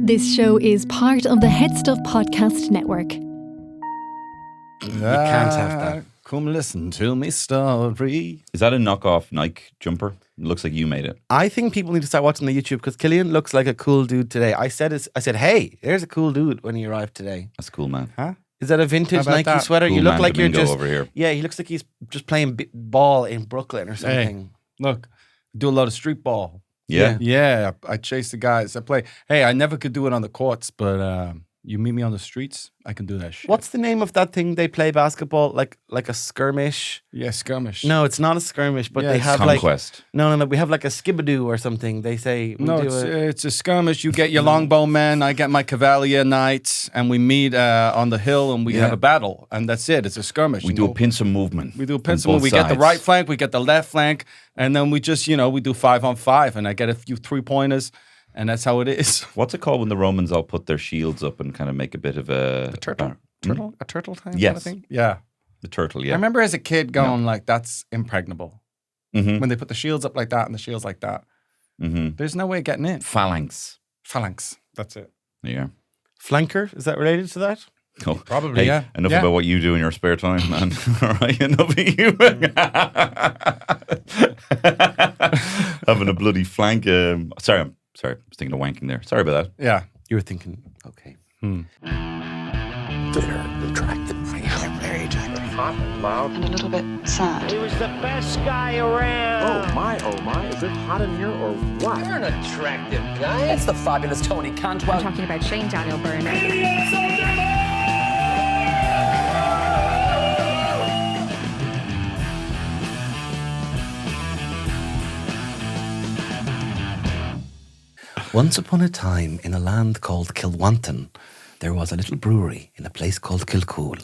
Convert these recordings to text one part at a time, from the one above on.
This show is part of the HeadStuff podcast network. You can't have that. Come listen to me story. Is that a knockoff Nike jumper? It looks like you made it. I think people need to start watching the YouTube because Killian looks like a cool dude today. I said, hey, there's a cool dude when he arrived today. That's cool, man. Huh? Is that a vintage Nike that? sweater? Cool You look man like you're Domingo just over here. Yeah, he looks like he's just playing ball in Brooklyn or something. Hey, look, I do a lot of street ball. Yeah. Yeah, I chase the guys. I play. Hey, I never could do it on the courts, but you meet me on the streets, I can do that shit. What's the name of that thing they play basketball? Like a skirmish? Yeah, skirmish. No, it's not a skirmish, but Yeah, they it's have Conquest. No, we have like a skibadoo or something. They say No, it's a skirmish. You get your longbow men, I get my cavalier knights, and we meet on the hill and we have a battle, and that's it. It's a skirmish. We do a pincer movement. We do a on pincer move. both We get the sides. right flank, we get the left flank, and then we just, we do 5-on-5, and I get a few 3-pointers, and that's how it is. What's it called when the Romans all put their shields up and kind of make a bit of a... A turtle time Yes. kind of thing? Yeah. The turtle, I yeah. remember as a kid going like, that's impregnable. Mm-hmm. When they put the shields up like that and the shields like that. Mm-hmm. There's no way of getting in. Phalanx. Phalanx. That's it. Yeah. flanker. Is that related to that? Oh, Probably, hey, yeah. Enough Yeah. Mm-hmm. about what you do in your spare time, man. All right, enough of you. Having a bloody flank. Sorry, I was thinking of wanking there. Sorry about that. Yeah. You were thinking, okay. They're attractive. They're very attractive. Hot and loud. And a little bit sad. He was the best guy around. Oh my, is it hot in here or what? You're an attractive guy. It's the fabulous Tony Cantwell. I'm talking about Shane Daniel Byrne. Once upon a time, in a land called Kilwanton, there was a little brewery in a place called Kilcool.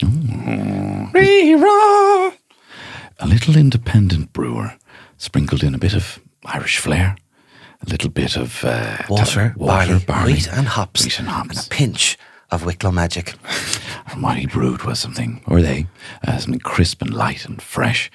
A little independent brewer, sprinkled in a bit of Irish flair, a little bit of Water, barley, wheat and hops, wheat and hops. and a pinch of Wicklow magic. And what he brewed was something, or they, something crisp and light and fresh.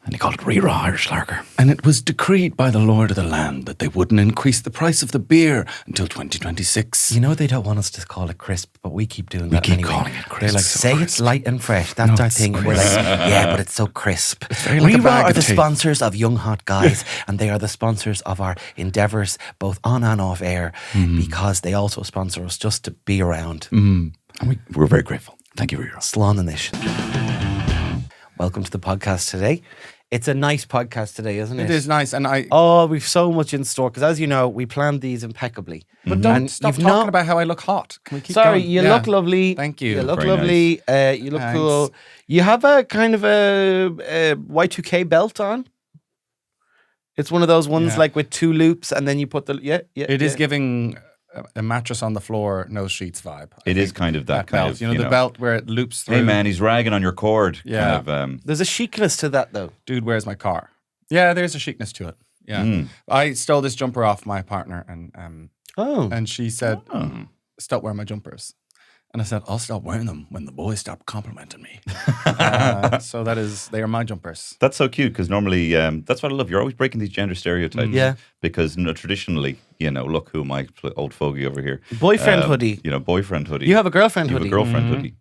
And he called it Ree-Raw Irish Lager. And it was decreed by the Lord of the land that they wouldn't increase the price of the beer until 2026. You know they don't want us to call it crisp, but we keep doing that keep anyway. calling it crisp. They're like, So say crisp. it's light and fresh. That's No, our it's thing. We're like, yeah, but it's so crisp. It's very like a bag are of the tea. sponsors of Young Hot Guys, and they are the sponsors of our endeavours, both on and off air, because they also sponsor us just to be around. And we're very grateful. Thank you, Ree-Raw. Slánanish. Welcome to the podcast today. It's a nice podcast today, isn't it? It is nice, and Oh, we've so much in store because, as you know, we planned these impeccably. But don't And stop you've talking not- about how I look hot. Can we keep Sorry, going? you Yeah. look lovely. Thank you. You look Very lovely. You look Thanks. cool. You have a kind of a Y2K belt on. It's one of those ones Yeah. like with two loops, and then you put the It is giving a mattress on the floor, no sheets vibe. It is kind of that kind belt. of, the belt where it loops through. Hey, man, he's ragging on your cord. Yeah. Kind of, There's a chicness to that, though. Dude, where's my car? Yeah, there's a chicness to it. Yeah. I stole this jumper off my partner, and she said, stop wearing my jumpers. And I said, I'll stop wearing them when the boys stop complimenting me. So they are my jumpers. That's so cute because normally, that's what I love. You're always breaking these gender stereotypes. Yeah. Because traditionally, look who my old fogey over here. Boyfriend hoodie. Boyfriend hoodie. You have a girlfriend You have hoodie. a girlfriend hoodie.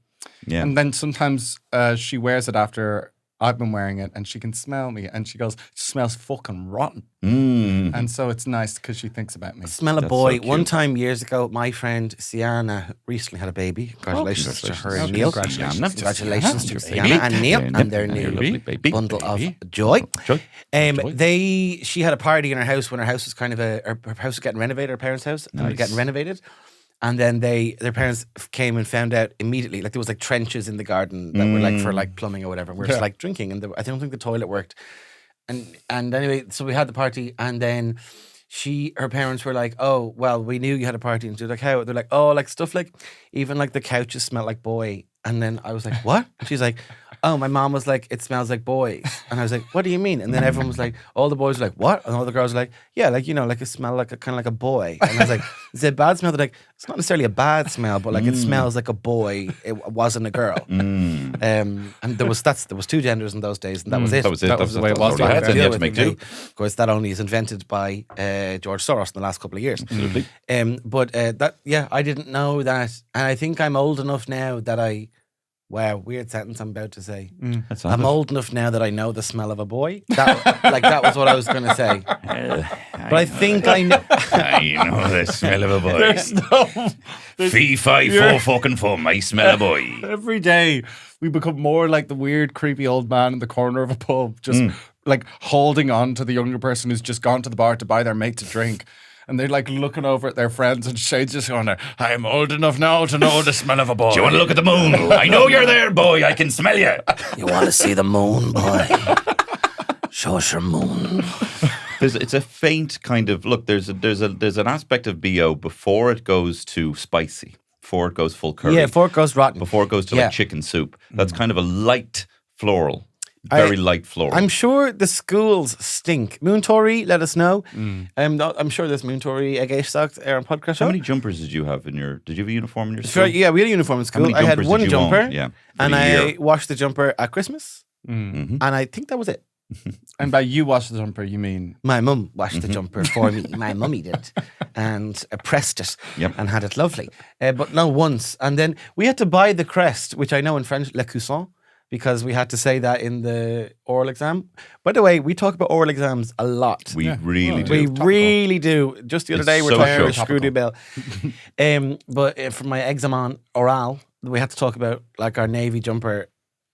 Yeah. And then sometimes she wears it after I've been wearing it, and she can smell me, and she goes, it smells fucking rotten. And so it's nice because she thinks about me. Smell a That's boy. so cute. One time years ago, my friend Sienna recently had a baby. Congratulations to her and Neil. Congratulations. Congratulations to Your Sienna and Neil baby. and their And new your lovely baby. bundle of Baby. joy. Joy. She had a party in her house when her house was kind of her house was getting renovated, her parents' house, and they were Nice. getting renovated. And then their parents came and found out immediately, like there was like trenches in the garden that were like for like plumbing or whatever. We're just like drinking, and I don't think the toilet worked. And anyway, so we had the party, and then her parents were like, "Oh, well, we knew you had a party," and they're like, "How?" They're like, "Oh, like stuff like even like the couches smell like boy." And then I was like, "What?" And she's like, oh, my mom was like, it smells like boys. And I was like, what do you mean? And then everyone was like, all the boys were like, what? And all the girls were like, yeah, like, you know, like it smell like kind of like a boy. And I was like, is it a bad smell? They're like, it's not necessarily a bad smell, but like it smells like a boy. It wasn't a girl. And there was 2 genders in those days, and that was it. That was the way it was. You had to make do. Of course, that only is invented by George Soros in the last couple of years. Absolutely. But I didn't know that, and I think I'm old enough now that wow, weird sentence I'm about to say. I'm old enough now that I know the smell of a boy. That was what I was going to say. But I think I know. I know the smell of a boy. There's Fee, fi, fo, fucking fum. I smell a boy. Every day we become more like the weird, creepy old man in the corner of a pub, just like holding on to the younger person who's just gone to the bar to buy their mate to drink. And they're like looking over at their friends, and Shane's just going, I'm old enough now to know the smell of a boy. Do you want to look at the moon? I know you're there, boy. I can smell you. You want to see the moon, boy? Show us your moon. It's a faint kind of look. There's an aspect of BO before it goes to spicy, before it goes full curry. Yeah, before it goes rotten. Before it goes to like chicken soup. That's kind of a light floral. Very light floral. I'm sure the schools stink. Moon Tory, let us know. I'm sure there's Moon Tory HeadStuff on podcast show. How many jumpers did you have in your? Did you have a uniform in your school? Sure, yeah, we had a uniform in school. many I had jumpers one did you jumper, own? Yeah, and for the I year. washed the jumper at Christmas, and I think that was it. And by you wash the jumper, you mean? My mum washed the jumper for me. My mummy did, and pressed it, and had it lovely. But no, once, and then we had to buy the crest, which I know in French, le coussin, because we had to say that in the oral exam. By the way, we talk about oral exams a lot. We really do. We really do. Just the other day, we were so talking about topical. Screwdy Bell. But for my examen oral, we had to talk about like our navy jumper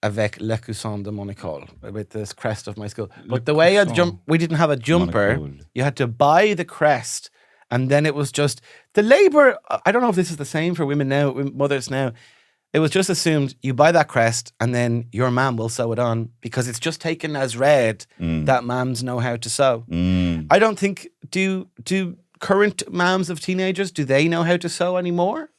avec le coussin de mon école, with this crest of my school. But the way we didn't have a jumper. You had to buy the crest, and then it was just the labour. I don't know if this is the same for women now, mothers now. It was just assumed you buy that crest and then your mum will sew it on, because it's just taken as read that mums know how to sew. I don't think, do current mums of teenagers, do they know how to sew anymore?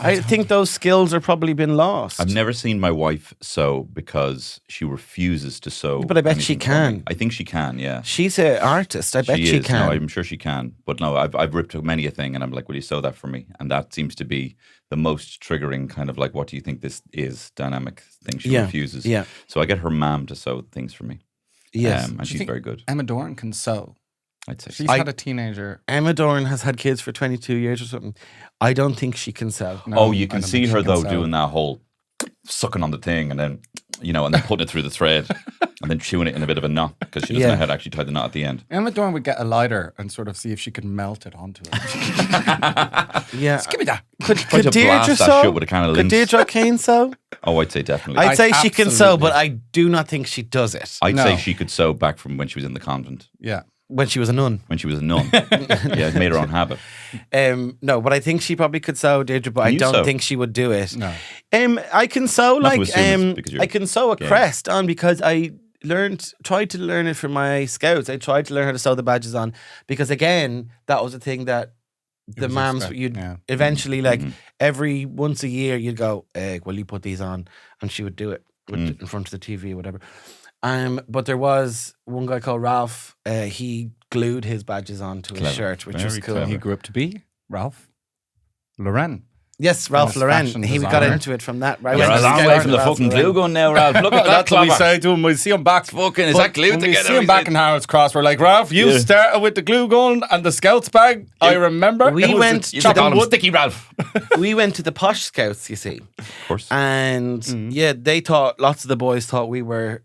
I think those skills are probably been lost. I've never seen my wife sew because she refuses to sew. But I bet she anything for me. can. I think she can, yeah. She's an artist. I bet she is. can. No, I'm sure she can. But no, I've ripped many a thing, and I'm like, will you sew that for me? And that seems to be the most triggering kind of like, what do you think this is dynamic thing she refuses. Yeah. So I get her mom to sew things for me. Yes. And she's very good. Emma Dorn can sew. I'd say. She's had a teenager. Emma Dorn has had kids for 22 years or something. I don't think she can sew. No, you can I don't see think she her can though sew. doing that whole sucking on the thing, and then and then putting it through the thread, and then chewing it in a bit of a knot, because she doesn't know how to actually tie the knot at the end. Emma Dorn would get a lighter and sort of see if she could melt it onto it. Yeah. Just give me that. Could to Deirdre blast that sew? shit with a can of Could lint. Deirdre Kane sew? Oh, I'd say definitely. I'd say she can sew, absolutely. but I do not think she does it. I'd No. say she could sew back from when she was in the convent, Yeah. When she was a nun. when she was a nun. Yeah, it made her own habit. No, but I think she probably could sew, Deirdre, but I you don't sew? think she would do it. No. I can sew Not to like assume it's because you're I can sew a gay. crest on, because I tried to learn it from my scouts. I tried to learn how to sew the badges on, because again, that was a thing that the was mams expect- you'd yeah. eventually every once a year you'd go, well, you put these on, and she would do it in front of the TV or whatever. But there was one guy called Ralph. He glued his badges onto his Clever. shirt, which Very was cool. clever. He grew up to be Ralph Lauren. Yes, Ralph Famous Lauren. fashion He got designer. into it from that. Right? You're Went a to long Scout way for from the Ralph fucking Lauren. glue gun now, Ralph. Look at that That's what we clever. say to him. We see him back. Fucking, is that glue When we together? see him back in Harrods Cross, we're like, Ralph, you started with the glue gun and the Scouts bag. I remember. We It was went the You to call him chocolate Sticky Ralph. We went to the posh scouts, you see. Of course. And lots of the boys thought we were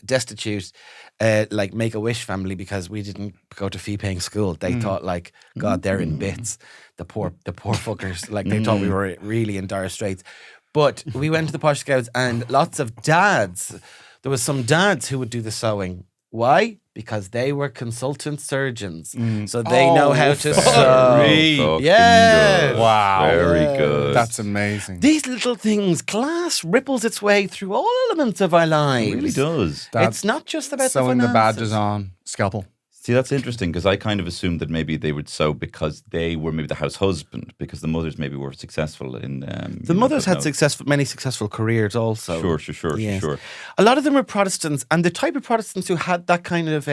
destitute, like Make-A-Wish family, because we didn't go to fee-paying school. They thought like, God, they're in bits. The poor fuckers. Like they thought we were really in dire straits. But we went to the posh scouts, and lots of dads. There was some dads who would do the sewing. Why? Because they were consultant surgeons, so they know how to sew. Fucking Yeah. good. Wow. Very good. That's amazing. These little things, class ripples its way through all elements of our lives. It really does. That's It's not just about sewing the finances. badges on. Scalpel. See, that's interesting because I kind of assumed that maybe they would sew because they were maybe the house husband, because the mothers maybe were successful in. The mothers had many successful careers also. Sure. A lot of them were Protestants, and the type of Protestants who had that kind of,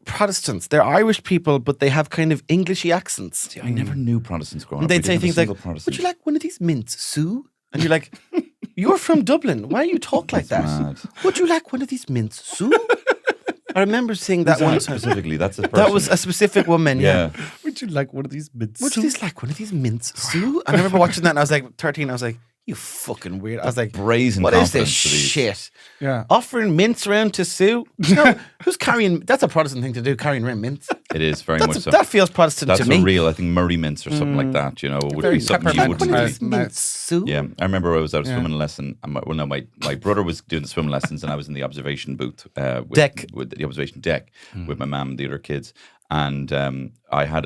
Protestants, they're Irish people, but they have kind of Englishy accents. See, I never knew Protestants growing up. They'd say things like, would you like one of these mints, Sue? And you're like, you're from Dublin. Why do you talk like that? Mad. Would you like one of these mints, Sue? I remember seeing that one time. Specifically, that's a person. That was a specific woman, yeah. Would you like one of these mints? Would you like one of these mints, Sue? I remember watching that and I was like 13, I was like, you fucking weird. I was like, brazen what is this confidence to these. shit? Yeah. Offering mints around to Sue? No, who's carrying, that's a Protestant thing to do, carrying around mints. It is very much so. That feels Protestant That's to me. a real, I think, Murray mints or something like that, you know, would Very be something you peppermint. wouldn't One of do. these mints, Sue? Yeah, I remember I was at a swimming lesson. And my brother was doing the swimming lessons, and I was in the observation booth with the observation deck with my mum and the other kids. And I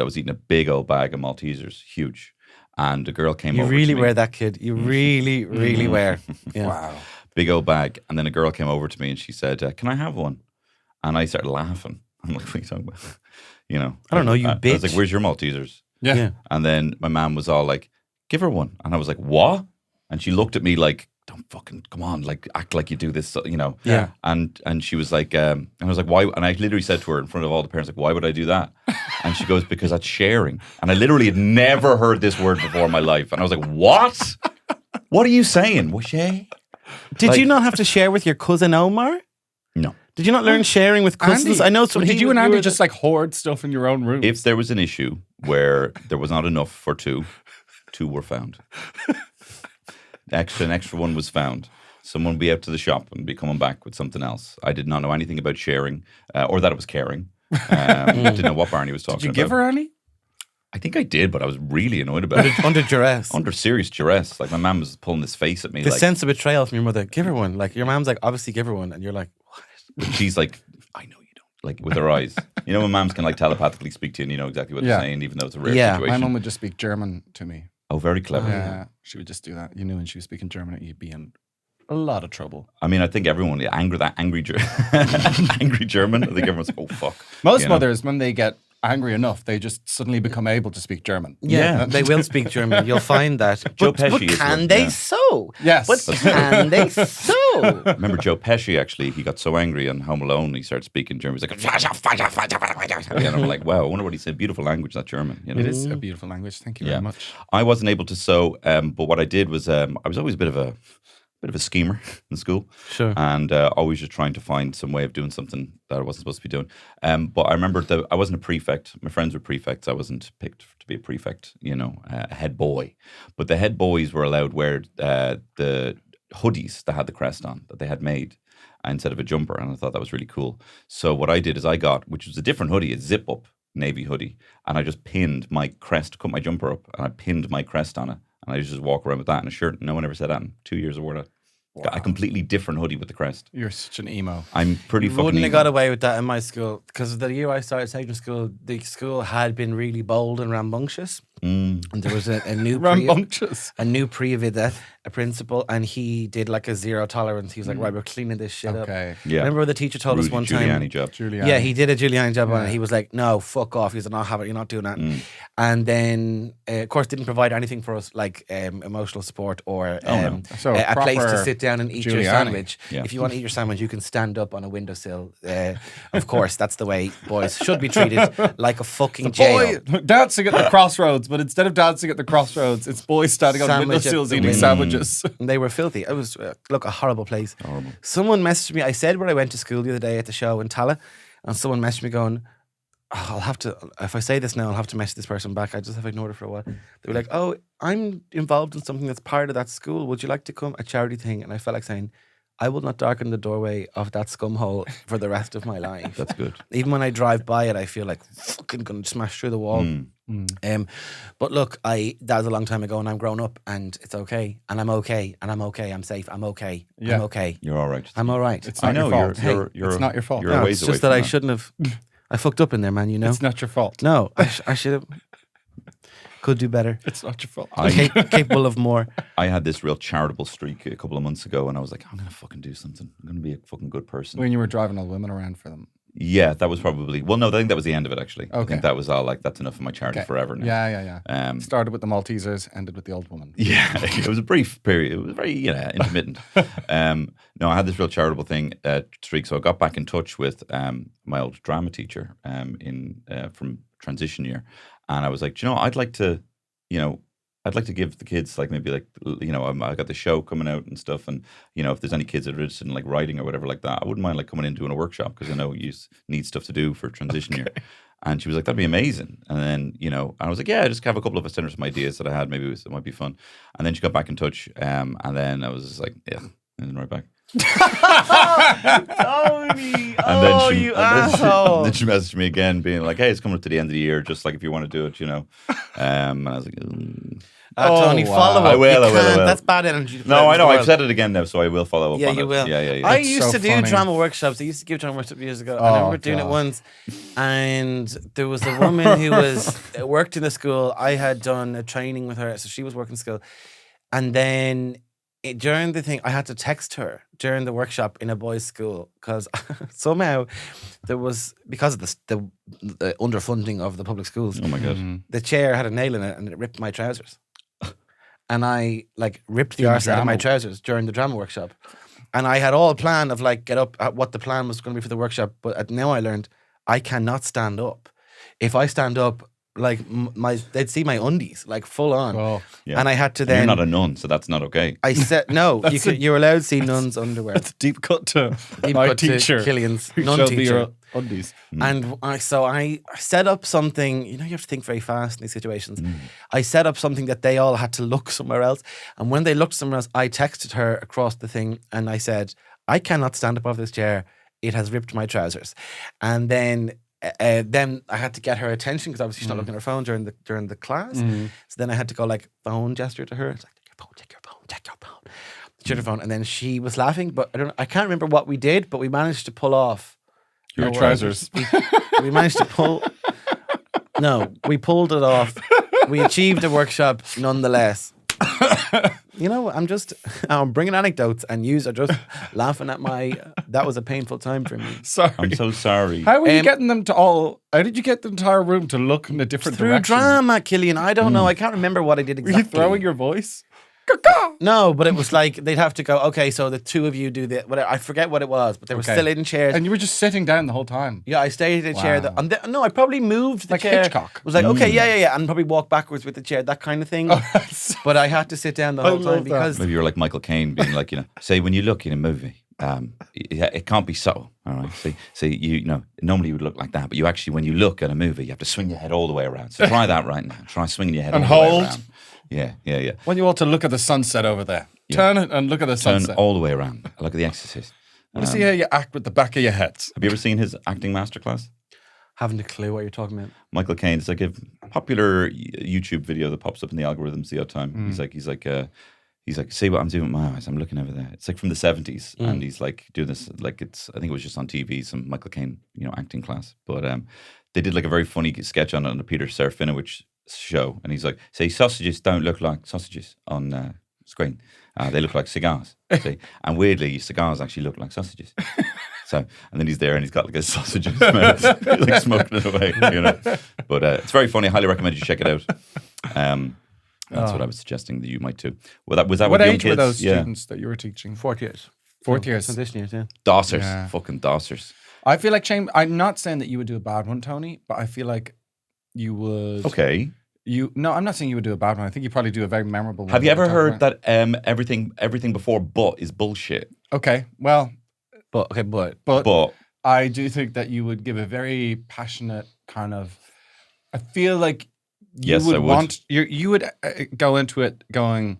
was eating a big old bag of Maltesers, huge. And a girl came You over. really to me. were that kid. You really, really were. Yeah. Wow. Big old bag. And then a girl came over to me and she said, "Can I have one?" And I started laughing. I'm like, "What are you talking about?" You know, I don't know, you I was bitch. like, "Where's your Maltesers?" Yeah. And then my mom was all like, "Give her one." And I was like, "What?" And she looked at me like, "Don't fucking, come on, like act like you do this," you know. Yeah. And she was like, and I was like, "Why?" And I literally said to her in front of all the parents, like, "Why would I do that?" And she goes, "Because that's sharing." And I literally had never heard this word before in my life. And I was like, "What? What are you saying?" Well, share? Did you not have to share with your cousin Omar? No. Did you not learn sharing with cousins? Andy, I know some. did you and Andy just like hoard stuff in your own room? If there was an issue where there was not enough for two were found. An extra one was found. Someone would be out to the shop and be coming back with something else. I did not know anything about sharing or that it was caring. Didn't know what Barney was talking about. Did you give her any? I think I did, but I was really annoyed about it. under duress. Under serious duress. Like my mum was pulling this face at me. The like, sense of betrayal from your mother. Give her one. Like your mom's like, obviously give her one, and you're like, what? she's like, "I know you don't." Like with her eyes. You know when mums can like telepathically speak to you and you know exactly what they're saying, even though it's a rare Yeah. situation. My mum would just speak German to me. Oh, very clever. Yeah, she would just do that. You knew when she was speaking German, you'd be in a lot of trouble. I mean, I think everyone, angry angry German, I think everyone's like, "Oh, fuck." Most You know? mothers, when they get angry enough, they just suddenly become able to speak German. Yeah, they will speak German. You'll find that. Joe But Pesci is can one, they yeah. sew? Yes. But can they sew? Remember Joe Pesci, actually, he got so angry on Home Alone, he started speaking German. He's like, and I'm like, wow, I wonder what he said. Beautiful language, that German. You know? It is a beautiful language. Thank you very much. I wasn't able to sew, but what I did was I was always a bit of a schemer in school. Sure. And always just trying to find some way of doing something that I wasn't supposed to be doing. But I remember that I wasn't a prefect. My friends were prefects. I wasn't picked to be a prefect, you know, a head boy. But the head boys were allowed to wear the hoodies that had the crest on that they had made instead of a jumper. And I thought that was really cool. So what I did is I got, which was a different hoodie, a zip-up navy hoodie. And I just pinned my crest, cut my jumper up, and I pinned my crest on it. And I used to just walk around with that in a shirt. And no one ever said that in 2 years I wore that. Got a completely different hoodie with the crest. You're such an emo. I'm pretty You fucking wouldn't have emo. got away with that in my school because the year I started secondary school, the school had been really bold and rambunctious. And there was a new Rambunctious. a new pre-vida, a principal, and he did like a zero tolerance. He was like, right, we're cleaning this shit up. Okay. Yeah. Remember the teacher told us Rudy one Giuliani time. job. Giuliani. Yeah, he did a Giuliani job on it. He was like, no, fuck off. He's like, no, have it. You're not doing that. And then, of course, didn't provide anything for us like emotional support or So a place to proper sit down and eat your Giuliani. sandwich. Yeah. If you want to eat your sandwich, you can stand up on a windowsill. Of course, that's the way boys should be treated, like a fucking jail. Boy, dancing at the crossroads, but instead of dancing at the crossroads, it's boys standing on Sandwich at windowsills the eating window. sandwiches. And they were filthy. It was, look, a horrible place. Horrible. Someone messaged me. I said where I went to school the other day at the show in Tala, and someone messaged me going, oh, I'll have to, if I say this now, I'll have to message this person back. I just have ignored it for a while. They were like, oh, I'm involved in something that's part of that school. Would you like to come? A charity thing. And I felt like saying, I will not darken the doorway of that scumhole for the rest of my life. That's good. Even when I drive by it, I feel like fucking gonna smash through the wall. But look, that was a long time ago, and I'm grown up, and it's okay, and I'm okay, and I'm okay. I'm safe. I'm okay. Yeah. I'm okay. You're all right. I'm all right. It's I not know your fault. you're It's not your fault. You're No, a ways it's away just that from I shouldn't have. I fucked up in there, man. You know. It's not your fault. No, I should have. Could do better. It's not your fault. Capable of more. I had this real charitable streak a couple of months ago, and I was like, I'm gonna fucking do something. I'm gonna be a fucking good person. When you were driving all the women around for them. Yeah, that was probably. Well, no, I think that was the end of it. Actually, I Okay. think that was all like that's enough of my charity Okay. forever now. Yeah. Started with the Maltesers, ended with the old woman. Yeah, it was a brief period. It was very intermittent. No, I had this real charitable thing streak, so I got back in touch with my old drama teacher from transition year, and I was like, I'd like to, I'd like to give the kids like maybe like I got the show coming out and stuff, and if there's any kids that are interested in like writing or whatever like that, I wouldn't mind like coming in and doing a workshop because I know you need stuff to do for transition year. And she was like, that'd be amazing. And then, I was like, yeah, I just have a couple of some ideas that I had. Maybe it might be fun. And then she got back in touch. And then I was just like, yeah, and then right back. Tony! Then she messaged me again being like, hey, it's coming up to the end of the year. Just like if you want to do it, And I was like, Tony, follow up. I will. That's bad energy. No, I know. I've said it again now, so I will follow up Yeah, on you it. will. Yeah. I It's used so to do funny. drama workshops. I used to give drama workshops years ago. I remember doing it once. And there was a woman who worked in the school. I had done a training with her, so she was working school. And then during the thing, I had to text her during the workshop in a boys' school because somehow there was, because of the underfunding of the public schools, Oh my God. the chair had a nail in it and it ripped my trousers. And I like ripped the Doing arse out of my drama. trousers during the drama workshop. And I had all planned of like get up at what the plan was going to be for the workshop. But now I learned I cannot stand up. If I stand up, like they'd see my undies like full on. Oh, Yeah. And I had to You're then. not a nun, so that's not okay. I said no. You're allowed to see nuns' underwear. That's a deep cut to Deep my cut to teacher. Killian's who nun showed me teacher. your undies. And I set up something, you have to think very fast in these situations. I set up something that they all had to look somewhere else. And when they looked somewhere else, I texted her across the thing and I said, I cannot stand up off this chair. It has ripped my trousers. And then I had to get her attention because obviously she's not looking at her phone during the class. So then I had to go like phone gesture to her. It's like, take your phone. She took her phone. And then she was laughing, but I can't remember what we did, but we managed to pull off Your trousers. we managed to pull. No, we pulled it off. We achieved a workshop nonetheless. I'm bringing anecdotes and you are just laughing at that was a painful time for me. Sorry. I'm so sorry. How were you getting them to all? How did you get the entire room to look in a different Through direction? drama, Killian. I don't know. I can't remember what I did Were exactly. you throwing your voice? No, but it was like they'd have to go, okay, so the two of you do the whatever. I forget what it was, but they were Okay. still in chairs. And you were just sitting down the whole time. Yeah, I stayed in a chair. Wow. No, I probably moved the Like chair. Hitchcock. It was like, okay, yeah, and probably walk backwards with the chair, that kind of thing. But I had to sit down the whole love time that. because Maybe you're like Michael Caine being like, say when you look in a movie, it can't be subtle. All right. See, normally you would look like that, but you actually, when you look at a movie, you have to swing your head all the way around. So try that right now. Try swinging your head And all the way hold. around. Yeah. I want you all to look at the sunset over there. Yeah. Turn it and look at the Turn sunset. all the way around. Look at The Exorcist. I want to see how you act with the back of your heads. Have you ever seen his acting masterclass? haven't a clue what you're talking about. Michael Caine. It's like a popular YouTube video that pops up in the algorithms the odd time. He's like, see what I'm doing with my eyes. I'm looking over there. It's like from the 70s, and he's like doing this. Like I think it was just on TV, some Michael Caine, acting class. But they did like a very funny sketch on a Peter Serafinowicz show, and he's like, say sausages don't look like sausages on screen. They look like cigars. See? And weirdly, cigars actually look like sausages. So, and then he's there and he's got like a sausage in his mouth, like smoking it away, But it's very funny. I highly recommend you check it out. That's what I was suggesting that you might too. Well, was that What with young age were kids? those students that you were teaching? 4 years. Fourth years. Transition years, yeah. Dossers. Yeah. Fucking dossers. I feel like Shane. I'm not saying that you would do a bad one, Tony, but I feel like you would. Okay. No, I'm not saying you would do a bad one. I think you probably do a very memorable one. Have you that ever we'll talk heard about. that everything before but is bullshit? Okay, well, But But I do think that you would give a very passionate kind of. I feel like you Yes, would I would. want you would go into it going.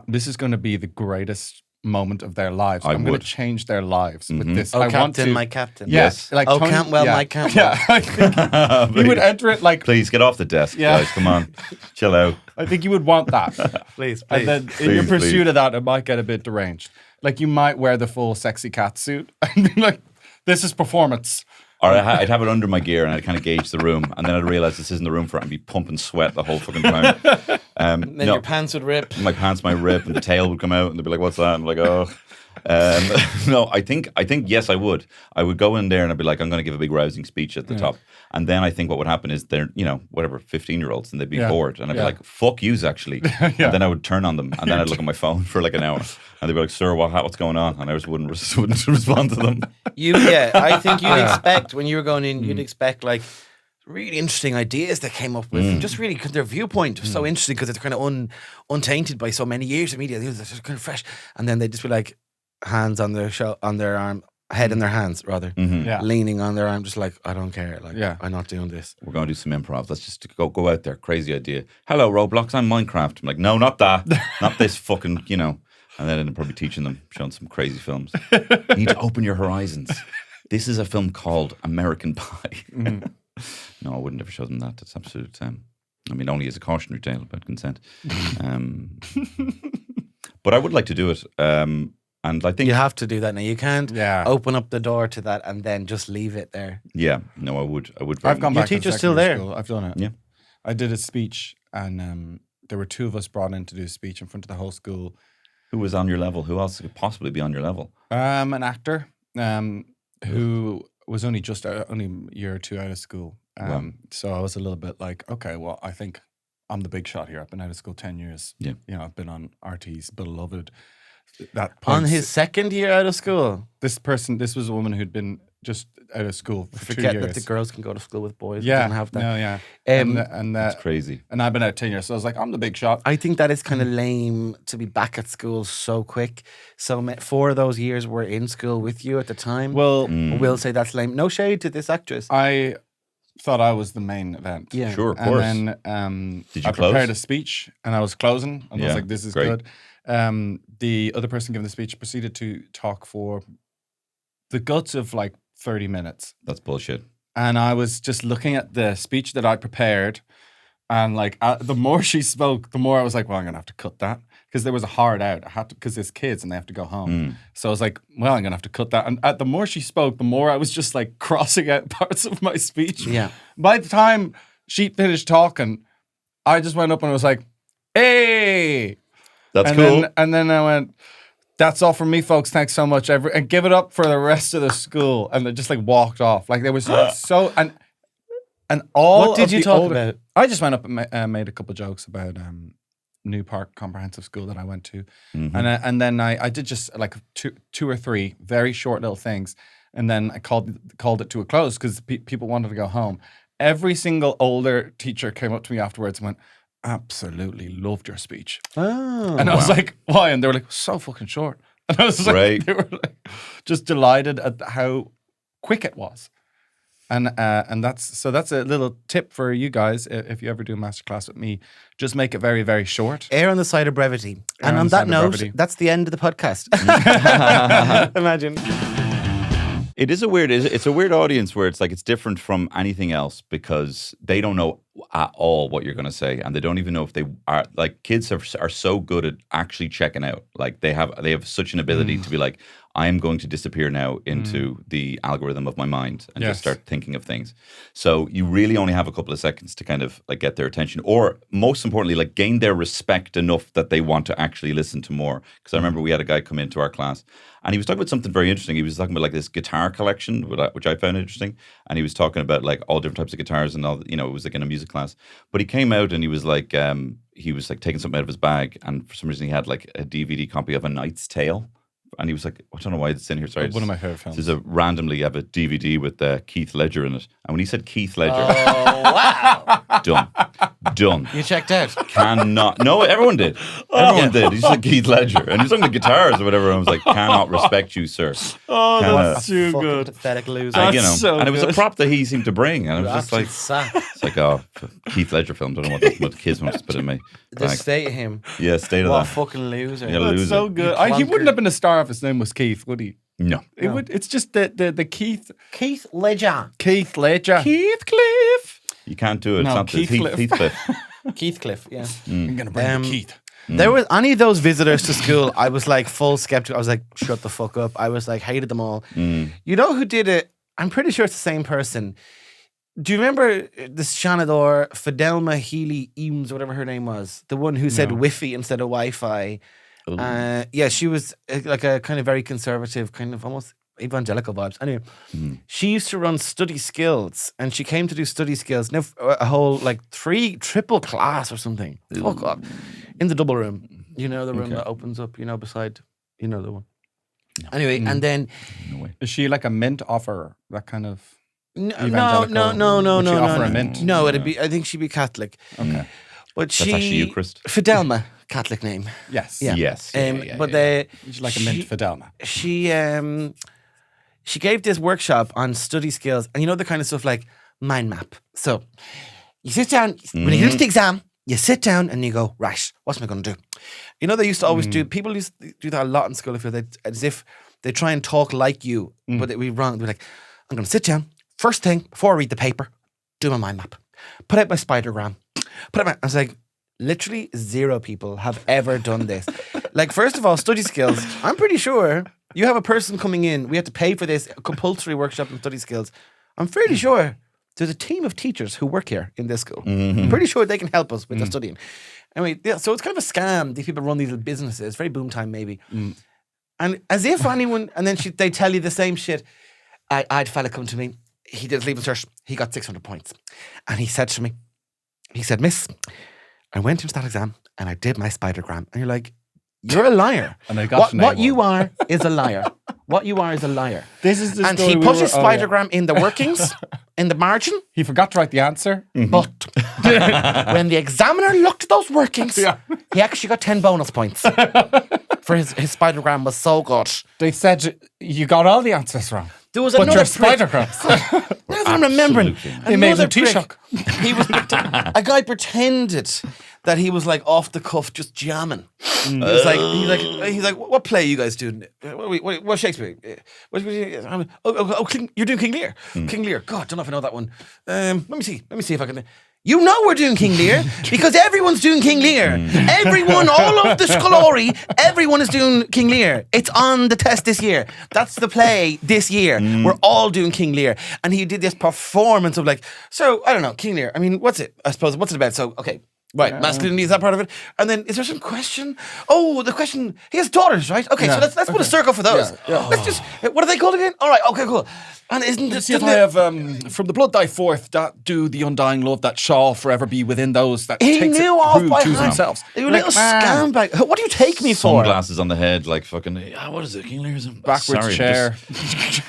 This is going to be the greatest moment of their lives. I I'm going would. to change their lives with this. oh, I want captain, to. my captain. Yes. like Oh, Tony, Cantwell, yeah. my Cantwell. Yeah, I think you would enter it like. please get off the desk, Yeah. guys. Come on, chill out. I think you would want that. Please, And please. then in your Please, pursuit please. of that, it might get a bit deranged. Like you might wear the full sexy cat suit and be like, "This is performance." Or I'd have it under my gear and I'd kind of gauge the room, and then I'd realize this isn't the room for it and be pumping sweat the whole fucking time. Then your pants would rip. my pants might rip and the tail would come out and they'd be like, "What's that?" And I'm like, "Oh, No, I think yes, I would. I would go in there and I'd be like, I'm going to give a big rousing speech at the top, and then I think what would happen is they're 15-year-olds and they'd be bored, and I'd be like, fuck yous actually, and then I would turn on them, and then I'd look at my phone for like an hour, and they'd be like, sir, what's going on? And I just wouldn't respond to them. I think you'd expect when you were going in, you'd expect like really interesting ideas they came up with, and just really because their viewpoint was so interesting because it's kind of untainted by so many years of media. They're just kind of fresh, and then they'd just be like hands on their arm, head in their hands rather, leaning on their arm, just like I don't care, like I'm not doing this. We're going to do some improv. Let's just go out there. Crazy idea. Hello, Roblox. I'm Minecraft. I'm like, no, not that, not this fucking, And then I'm probably teaching them, showing some crazy films. You need to open your horizons. This is a film called American Pie. No, I wouldn't ever show them that. That's absolute. Only as a cautionary tale about consent. But I would like to do it. And I think you have to do that now. You can't open up the door to that and then just leave it there. Yeah, no, I would. I've gone back. Your teacher's still there. School. I've done it. Yeah, I did a speech, and there were 2 of us brought in to do a speech in front of the whole school. Who was on your level? Who else could possibly be on your level? An actor who was only a year or 2 out of school. So I was a little bit like, okay, well, I think I'm the big shot here. I've been out of school 10 years. Yeah. I've been on RT's Beloved. On his second year out of school? This was a woman who'd been just out of school for 2 years. Forget that the girls can go to school with boys. Yeah. Don't have that. No, yeah. And that's crazy. And I've been out 10 years. So I was like, I'm the big shot. I think that is kind of lame to be back at school so quick. So 4 of those years were in school with you at the time. Well, we'll say that's lame. No shade to this actress. I thought I was the main event. Yeah. Sure, of course. And then did you prepared close? a speech and I was closing and I was like, this is great. good. The other person giving the speech proceeded to talk for the guts of like 30 minutes. That's bullshit. And I was just looking at the speech that I prepared, and like the more she spoke, the more I was like, well, I'm going to have to cut that. Because there was a hard out. I had to, because there's kids and they have to go home. So I was like, well, I'm going to have to cut that. And the more she spoke, the more I was just like crossing out parts of my speech. Yeah. By the time she finished talking, I just went up and I was like, hey. That's cool. And then I went, that's all from me, folks. Thanks so much. And give it up for the rest of the school. And they just like walked off. Like there was so, and all What did you talk about? I just went up and made a couple of jokes about New Park Comprehensive School that I went to, and then I did just like two or three very short little things, and then I called it to a close because people wanted to go home. Every single older teacher came up to me afterwards and went, "Absolutely loved your speech," and I was like, "Why?" And they were like, "So fucking short," and I was like, Right. they were like, just delighted at how quick it was. And that's a little tip for you guys if you ever do a masterclass with me. Just make it very, very short. Err on the side of brevity. And on on the that side of note, brevity. that's the end of the podcast. Imagine. It is it's a weird audience where it's like it's different from anything else because they don't know at all what you're going to say, and they don't even know if they are like kids are so good at actually checking out. Like they have such an ability to be like, I am going to disappear now into the algorithm of my mind and just start thinking of things. So you really only have a couple of seconds to kind of like get their attention, or most importantly, like gain their respect enough that they want to actually listen to more. Because I remember we had a guy come into our class and he was talking about something very interesting. He was talking about like this guitar collection, which I found interesting. And he was talking about like all different types of guitars and all, it was like in a music class. But he came out and he was like taking something out of his bag, and for some reason he had like a DVD copy of A Knight's Tale. And he was like, I don't know why it's in here. Sorry, One of my favorite films. This is randomly have a DVD with Keith Ledger in it. And when he said Keith Ledger, wow. done. You checked out. Cannot. No, everyone did. Everyone did. He said Keith Ledger. And he was talking to guitars or whatever. And I was like, cannot respect you, sir. Oh, that's too Fucking good. pathetic loser. And, That's so and it was a good. prop that he seemed to bring. And I was just like, Sap. it's like, Keith Ledger films. I don't know what the kids want to put in me. The Like, state of him. yeah, state of What a that. fucking loser. Yeah, That's loser. so good. You He clunker. wouldn't have been a star if his name was Keith, would he? No. It would. It's just the Keith Ledger. Ledger. Heathcliff. You can't do it. No, it's not Keithcliff. Heathcliff. Keithcliff, yeah. I'm gonna bring the Keith. There was any of those visitors to school, I was like full skeptic. I was like, shut the fuck up. I was like, hated them all. You know who did it? I'm pretty sure it's the same person. Do you remember this Shanador, Fidelma Healy Eames, whatever her name was? The one who said Wi-Fi instead of Wi-Fi. She was like a kind of very conservative, kind of almost evangelical vibes. Anyway, she used to run study skills, and she came to do study skills. Now a whole like triple class or something. Oh God, in the double room. You know the room that opens up. You know beside. You know the one. Anyway, and then is she like a mint offerer? That kind of no. Offer a mint? No, it'd be. I think she'd be Catholic. Okay, but That's actually Eucharist. Fidelma, Catholic name. yes, Yeah. Yes. But she's like a mint Fidelma. She gave this workshop on study skills, and you know the kind of stuff like mind map. So you sit down when you get to the exam. You sit down and you go, right, what's am I going to do? You know, they used to always do, people used to do that a lot in school, as if they try and talk like you, but it would be wrong. They'd be like, I'm going to sit down, first thing, before I read the paper, do my mind map, put out my spidergram, I was like, literally 0 people have ever done this. Like, first of all, study skills, I'm pretty sure you have a person coming in, we have to pay for this compulsory workshop in study skills. I'm fairly sure there's a team of teachers who work here in this school. I'm pretty sure they can help us with the studying. Anyway, so it's kind of a scam. These people run these little businesses. Very boom time, maybe. And as if anyone, and then they tell you the same shit. I had a fella come to me. He did his leaving cert. He got 600 points. And he said to me, Miss, I went into that exam and I did my spidergram. And you're like, you're a liar. And I got what you are is a liar. What you are is a liar. This is the and story he put his spidergram in the workings, in the margin. He forgot to write the answer. But when the examiner looked at those workings, he actually got 10 bonus points. For his spidergram was so good. They said you got all the answers wrong. There was but another your spidergrams. Now that I'm remembering, They made him another Taoiseach. He was a guy pretended that he was like off the cuff, just jamming. He was like, he's like, what play are you guys doing? What Shakespeare? You're doing King Lear. King Lear. God, don't know if I know that one. Let me see if I can. You know we're doing King Lear because everyone's doing King Lear. Everyone, all of the glory, everyone is doing King Lear. It's on the test this year. That's the play this year. We're all doing King Lear. And he did this performance of like, so, I don't know, King Lear. I mean, what's it? I suppose, what's it about? So, okay. Right, masculinity, is that part of it? And then, is there some question? Oh, the question, he has daughters, right? Okay, so let's put a circle for those. Let's just, what are they called again? All right, okay, cool. And isn't it... See if I have, from the blood thy forth, that do the undying love, that shall forever be within those that he takes knew it off through by to heart. themselves. You little scumbag. What do you take me for? Sunglasses on the head, like fucking, what is it? King Lear's Backwards chair.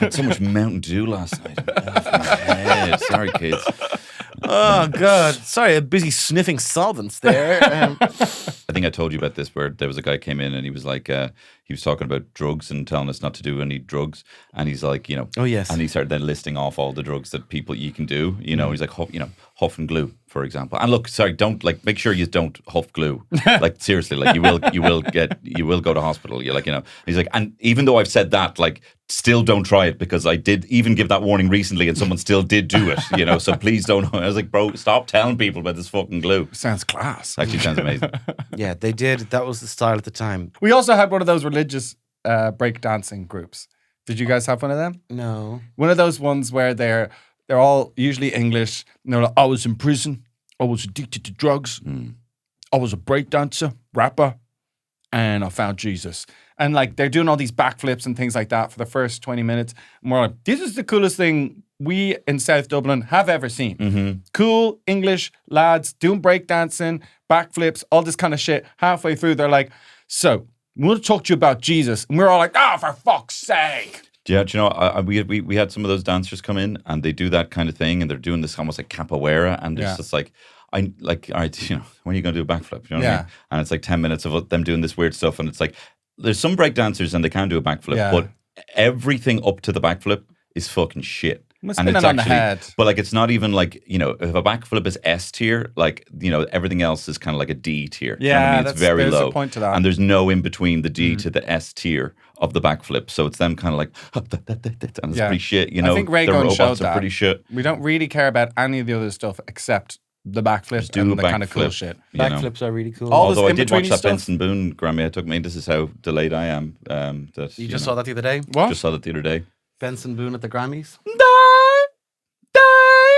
Had so much Mountain Dew last night. Off my head. Sorry, kids. Oh, God. Sorry, I'm busy sniffing solvents there. I think I told you about this, where there was a guy came in and he was like, he was talking about drugs and telling us not to do any drugs. And he's like, oh, yes. And he started then listing off all the drugs that you can do. He's like, huff and glue, for example. And look, sorry, don't make sure you don't huff glue. Like seriously, like you will go to hospital. You're like, he's like, and even though I've said that, like, still don't try it because I did even give that warning recently and someone still did do it, so please don't. I was like, bro, stop telling people about this fucking glue. Sounds class. Actually sounds amazing. Yeah, they did. That was the style at the time. We also had one of those religious breakdancing groups. Did you guys have one of them? No. One of those ones where they're all usually English. And they're like, I was in prison. I was addicted to drugs. I was a breakdancer, rapper, and I found Jesus. And like they're doing all these backflips and things like that for the first 20 minutes. And we're like, this is the coolest thing we in South Dublin have ever seen. Cool English lads doing breakdancing, backflips, all this kind of shit. Halfway through, they're like, so we want to talk to you about Jesus. And we're all like, for fuck's sake. Yeah, do you know, we had some of those dancers come in and they do that kind of thing and they're doing this almost like capoeira and it's just like, all right, when are you going to do a backflip? You know what I mean? And it's like 10 minutes of them doing this weird stuff and it's like, there's some break dancers and they can do a backflip, but everything up to the backflip is fucking shit. And it's on the head. But like, it's not even like, if a backflip is S tier, like, everything else is kind of like a D tier. Yeah, you know what I mean? It's very there's low. a point to that. And there's no in between the D to the S tier of the backflip. So it's them kind of like, and it's pretty shit, I think Ray the Gunn robots showed are that. pretty shit. We don't really care about any of the other stuff except the backflip and the kind of cool shit. Backflips are really cool. Although I did watch in-betweeny that stuff. Benson Boone Grammy, it took me, this is how delayed I am. That You just saw that the other day? What? Just saw that the other day. Benson Boone at the Grammys?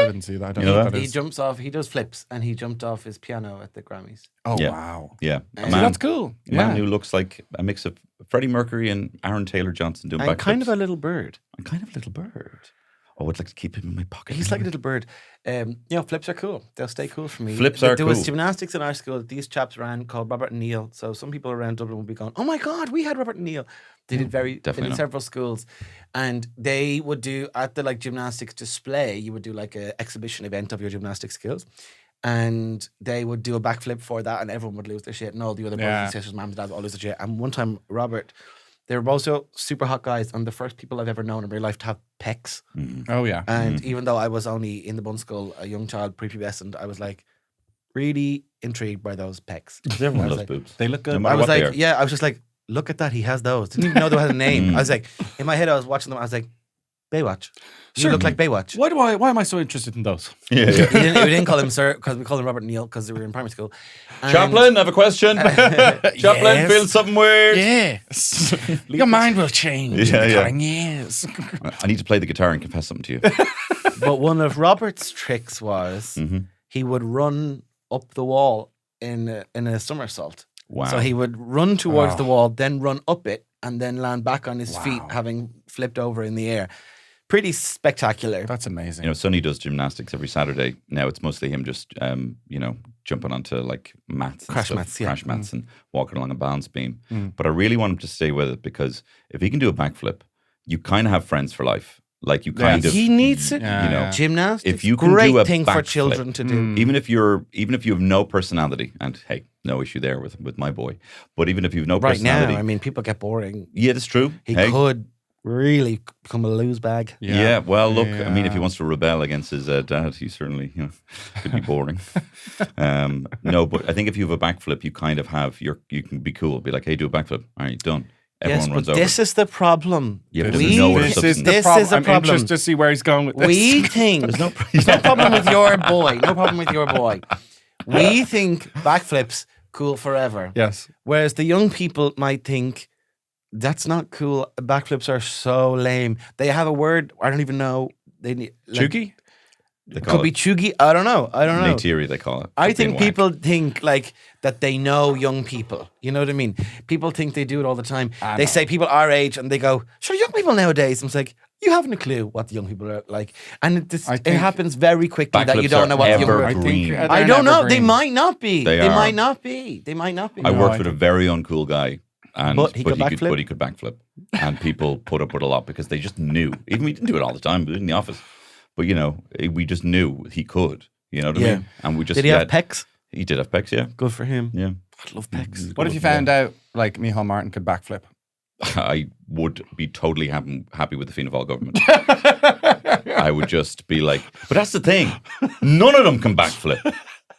I didn't see that. I don't You know know what that? that He is. jumps off. He does flips, and he jumped off his piano at the Grammys. Oh, Yeah. wow. Yeah. A See, man, That's cool. a man Yeah. who looks like a mix of Freddie Mercury and Aaron Taylor Johnson doing And backflips. kind of a little bird. And kind of a little bird. Oh, I'd like to keep him in my pocket. He's like a little bird. Flips are cool. They'll stay cool for me. Flips are There was cool. gymnastics in our school that these chaps ran called Robert and Neil. So some people around Dublin would be going, "Oh my God, we had Robert and Neil." They did they definitely did not. several schools, and they would do at the like gymnastics display. You would do like a exhibition event of your gymnastic skills, and they would do a backflip for that, and everyone would lose their shit, and all the other brothers Yeah. and sisters, moms and dads, would all lose their shit. And one time, Robert. They were also super hot guys and the first people I've ever known in my life to have pecs. Oh, yeah. And even though I was only in the bun school, a young child, prepubescent, I was like really intrigued by those pecs. Everyone I was loves like- boobs. They look good. No I matter was what they like, are. yeah, I was just like, look at that, he has those. Didn't even know they had a name. I was like, in my head, I was watching them. I was like, Baywatch. You look like Baywatch. Why am I so interested in those? Yeah, We yeah. didn't call him sir because we called him Robert and Neil because we were in primary school. And- Chaplain, I have a question. Chaplain, Yes. feel something weird. Yes. Your mind will change Yeah, in the yeah. coming years. I need to play the guitar and confess something to you. But one of Robert's tricks was Mhm. he would run up the wall in a somersault. Wow. So he would run towards the wall, then run up it, and then land back on his feet, Wow. having flipped over in the air. Pretty spectacular. That's amazing. You know, Sonny does gymnastics every Saturday. Now it's mostly him just, jumping onto like mats, and Crash stuff, mats, yeah. crash mats, and walking along a balance beam. But I really want him to stay with it because if he can do a backflip, you kind of have friends for life. Like you kind of, He needs it. Yeah, you know, yeah. Gymnastics, if you can great do a thing for backflip, children to do. even if you have no personality, and hey, no issue there with my boy. But even if you have no Right now, personality, I mean, people get boring. yeah, that's true. He Hey, could really become a lose bag. Yeah. Well, look. I mean, if he Yeah. wants to rebel against his dad, he certainly could be boring. No, but I think if you have a backflip, you kind of have you can be cool. Be like, hey, do a backflip. All right, done. Everyone Yes, runs but over. this is the problem. Yeah, but We- there's no This is substance. the This problem. is a I'm problem. interested to see where he's going with this. We think there's no problem with your boy. No problem with your boy. We think backflips cool forever. Yes. Whereas the young people might think that's not cool. Backflips are so lame. They have a word I don't even know. They need Chugi? They call could be it chuggy. I don't know. Neytiri, they call it. I for being think whack. people think like that they know young people. You know what I mean? People think they do it all the time. They say people our age and they go, sure, young people nowadays. I'm like, you haven't a clue what the young people are like. And it think happens very quickly that you backflips don't are know what the young people evergreen. I think I don't know. They evergreen. might not be. They They are. might not be. They might not be. I No, worked I with a think- very uncool guy, and But he could backflip? But he could backflip, and people put up with a lot because they just knew. Even we didn't do it all the time, we did it in the office, but we just knew he could. You know what I Yeah. mean? And we just Did he have pecs? He did have pecs, yeah, Good for him. yeah. I love pecs. What if you found out like Micheál Martin could backflip? I would be totally happy with the Fianna Fáil government. I would just be like, but that's the thing. None of them can backflip.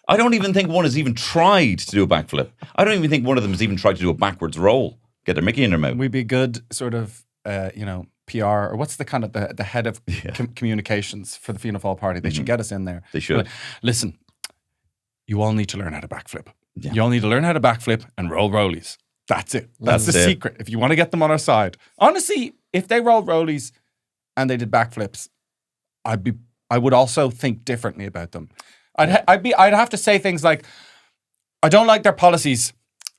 I don't even think one has even tried to do a backflip. I don't even think one of them has even tried to do a backwards roll. Get their Mickey in their mouth. We'd be good sort of, PR, or what's the kind of the head of communications for the Fianna Fáil party? They should get us in there. They should. But listen, you all need to learn how to backflip. Yeah. You all need to learn how to backflip and roll rollies. That's it. That's the it. secret. If you want to get them on our side. Honestly, if they rolled rollies and they did backflips, I would also think differently about them. I'd have to say things like, I don't like their policies.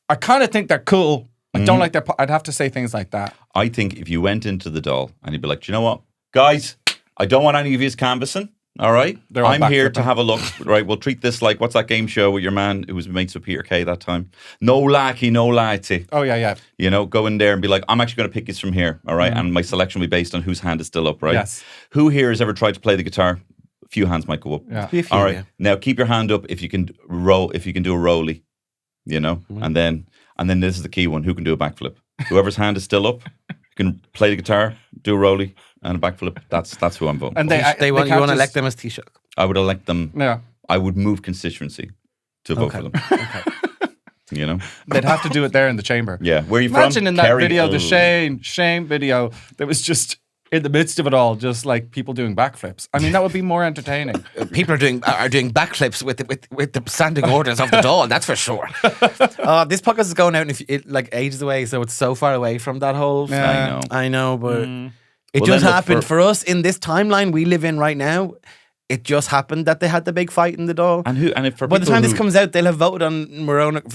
I kind of think they're cool. I don't like their. I'd have to say things like that. I think if you went into the Dáil and you'd be like, do you know what, guys, I don't want any of yous canvassing. All right, They're all I'm here to backflipping. have a look. Right, we'll treat this like what's that game show with your man who was mates with Peter Kay that time? No lackey, no laity. Oh yeah. You know, go in there and be like, I'm actually going to pick you from here. All right, and my selection will be based on whose hand is still up. Right. Yes. Who here has ever tried to play the guitar? A few hands might go up. Yeah. Be a few, All right. yeah. Now keep your hand up if you can roll. If you can do a rolly, you know, and then this is the key one: who can do a backflip? Whoever's hand is still up can play the guitar, do a rolly, and a backflip. That's who I'm voting. And for. You want to elect them as Taoiseach. I would elect them. Yeah. I would move constituency to vote for them. You know. They'd have to do it there in the chamber. Yeah. Where are you Imagine from? in that Kerry? video, the Oh. Shane video, there was just in the midst of it all, just like people doing backflips. I mean, that would be more entertaining. People are doing backflips with the standing orders of the Dáil. That's for sure. This podcast is going out like ages away, so it's so far away from that whole. I know. I know, but it Well, just then look happened for us in this timeline we live in right now. it just happened that they had the big fight in the Dáil. And if for by the people time who, this comes out, they'll have voted on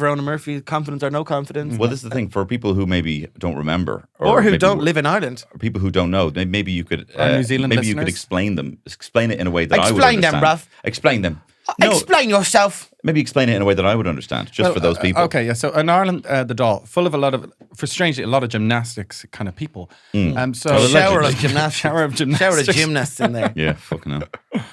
Verona Murphy, confidence or no confidence. well, this is the thing for people who maybe don't remember or who maybe don't live in Ireland. or people who don't know. Maybe you could New Zealand maybe you could listeners? explain it in a way that I would Explain them, understand. bruv. Explain them. No, Explain yourself. maybe explain it in a way that I would understand, just for those people. Okay, yeah. So in Ireland, the Dáil, full of a lot of gymnastics kind of people. So Shower of gymnastics. Shower of gymnastics. Shower of gymnasts in there. Yeah, fucking hell.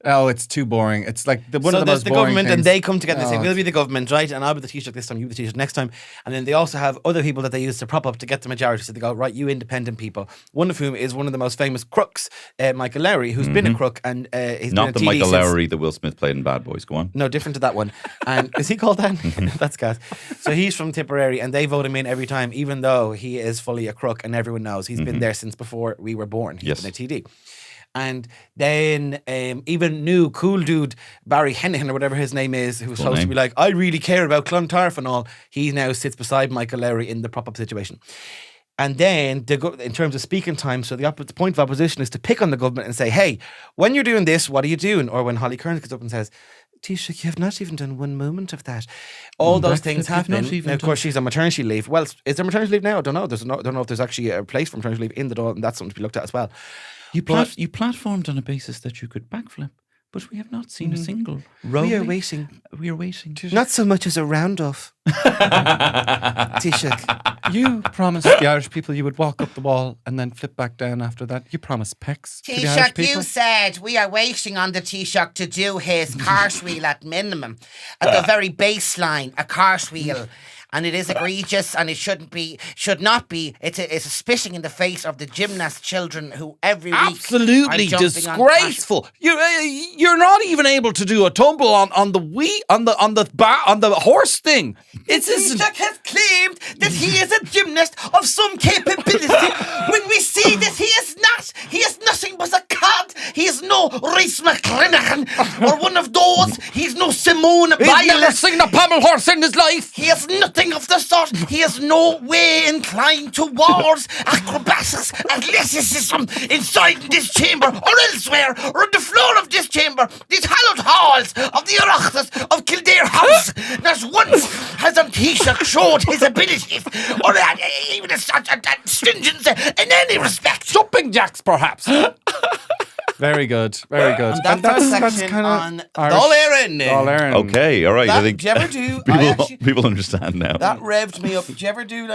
Oh, it's too boring. It's like one So of the there's most the boring government, things. and they come together and say, Oh, "We'll be the government, right?" And I'll be the Taoiseach this time, you be the Taoiseach next time. And then they also have other people that they use to prop up to get the majority. So they go, "Right, you independent people." One of whom is one of the most famous crooks, Michael Lowry, who's been a crook, and he's Not been the a TD Michael since- Lowry that Will Smith played in Bad Boys. Go on. No, different to that one. And is he called that? That's gas. So he's from Tipperary, and they vote him in every time, even though he is fully a crook, and everyone knows he's been there since before we were born. He's Yes. been a TD. And then even new cool dude Barry Hennigan or whatever his name is, who's supposed to name. Mm. be like, I really care about Clontarf and all, he now sits beside Michael Lowry in the prop-up situation. And then, in terms of speaking time, so the point of opposition is to pick on the government and say, hey, when you're doing this, what are you doing? Or when Holly Kearns gets up and says, Taoiseach, you have not even done one moment of that. All those things happen. Now, of course, she's on maternity leave. Well, is there maternity leave now? I don't know. I don't know if there's actually a place for maternity leave in the Dáil, and that's something to be looked at as well. You platformed on a basis that you could backflip, but we have not seen a single rolling. We are waiting. We are waiting. Not so much as a round-off. Taoiseach. You promised the Irish people you would walk up the wall and then flip back down after that. You promised pecs to the Irish Taoiseach, people. you said we are waiting on the Taoiseach to do his cartwheel at minimum, at the very baseline, a cartwheel. And it is egregious, and it should not be. It's a spitting in the face of the gymnast children who every week absolutely are jumping disgraceful. You're not even able to do a tumble on the horse thing. The Taoiseach has claimed that he is a gymnast of some capability. When we see that he is not, he is nothing but a cod. He is no Rhys McClenaghan or one of those. He's no Simone Biles. He's never seen a pommel horse in his life. He has nothing of the sort. He is no way inclined towards acrobatics, athleticism inside this chamber or elsewhere or on the floor of this chamber, these hallowed halls of the Oireachtas of Kildare House. Not once has Taoiseach showed his ability or even a stringency in any respect. Jumping jacks, perhaps. Very good, very good. And that's section on Dáil Éireann. Dáil Éireann. Okay, all right. I think do you ever do? people understand now. That revved me up. Do you ever do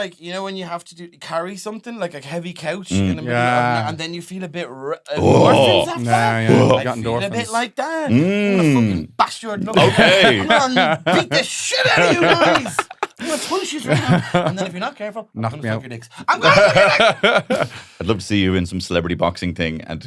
when you have to carry something like a heavy couch in the middle Yeah. and then you feel a bit endorphins after Nah, that? yeah, I got feel a endorphins. bit like that. I'm gonna fucking bash your knuckles. Okay. Come on, beat the shit out of you guys. I'm gonna punch you right now. And then if you're not careful, Knock I'm me gonna out. suck your dicks. I'm gonna suck your dicks. I'd love to see you in some celebrity boxing thing and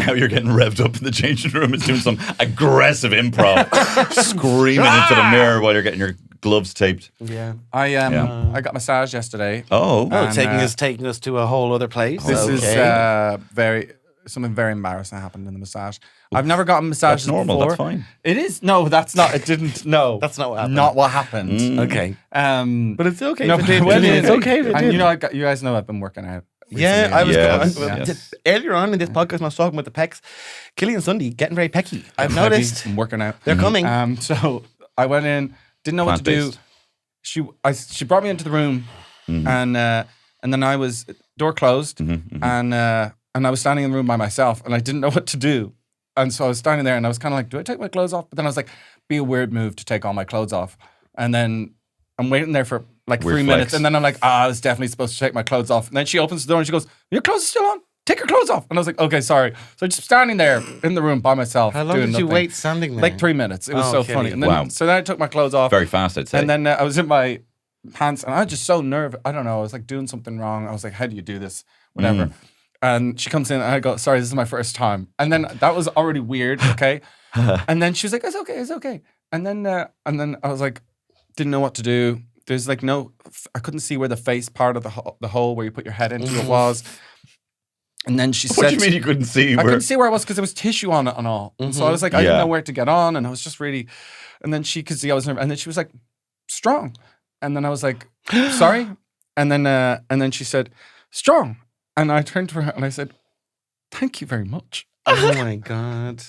how you're getting revved up in the changing room is doing some aggressive improv, screaming into the mirror while you're getting your gloves taped. Yeah. I got massage yesterday. Oh, And, taking us to a whole other place. This is Okay. something very embarrassing happened in the massage. I've never gotten massages That's normal, before. that's fine. It is. No, that's not. It didn't. No, That's not what happened. Not what happened. Okay. But it's okay No, if it but did. I went in, It's okay if it and did. you know, you guys know I've been working out. Yeah, recently. I was Yes, going, yes. earlier on in this podcast when I was talking about the pecs. Killian Sunday getting very pecky. I've Heavy, noticed. I'm working out. They're coming. So I went in, didn't know what to do. Plant-based. She brought me into the room, and then I was door closed, and I was standing in the room by myself, and I didn't know what to do, and so I was standing there, and I was kind of like, do I take my clothes off? But then I was like, be a weird move to take all my clothes off, and then I'm waiting there for like Weird 3 flex. minutes, and then I'm like, I was definitely supposed to take my clothes off, and then she opens the door and she goes, your clothes are still on. Take your clothes off. And I was like, okay, sorry. So just standing there in the room by myself. How long doing did you nothing. wait standing there? Like 3 minutes. It was Oh, so okay. funny. And then, Wow. So then I took my clothes off. Very fast, I'd say. And then I was in my pants and I was just so nervous. I don't know. I was like doing something wrong. I was like, how do you do this? Whatever. And she comes in and I go, sorry, this is my first time. And then that was already weird. Okay. And then she was like, it's okay. It's okay. And then I was like, didn't know what to do. There's like I couldn't see where the face part of the hole where you put your head into it was. And then she said, what do you mean you couldn't see? I couldn't see where I was because there was tissue on it and all. And so I was like, I didn't know where to get on. And I was just really, and then she could see I was nervous. And then she was like, strong. And then I was like, sorry. And then she said, strong. And I turned to her and I said, thank you very much. Oh my God.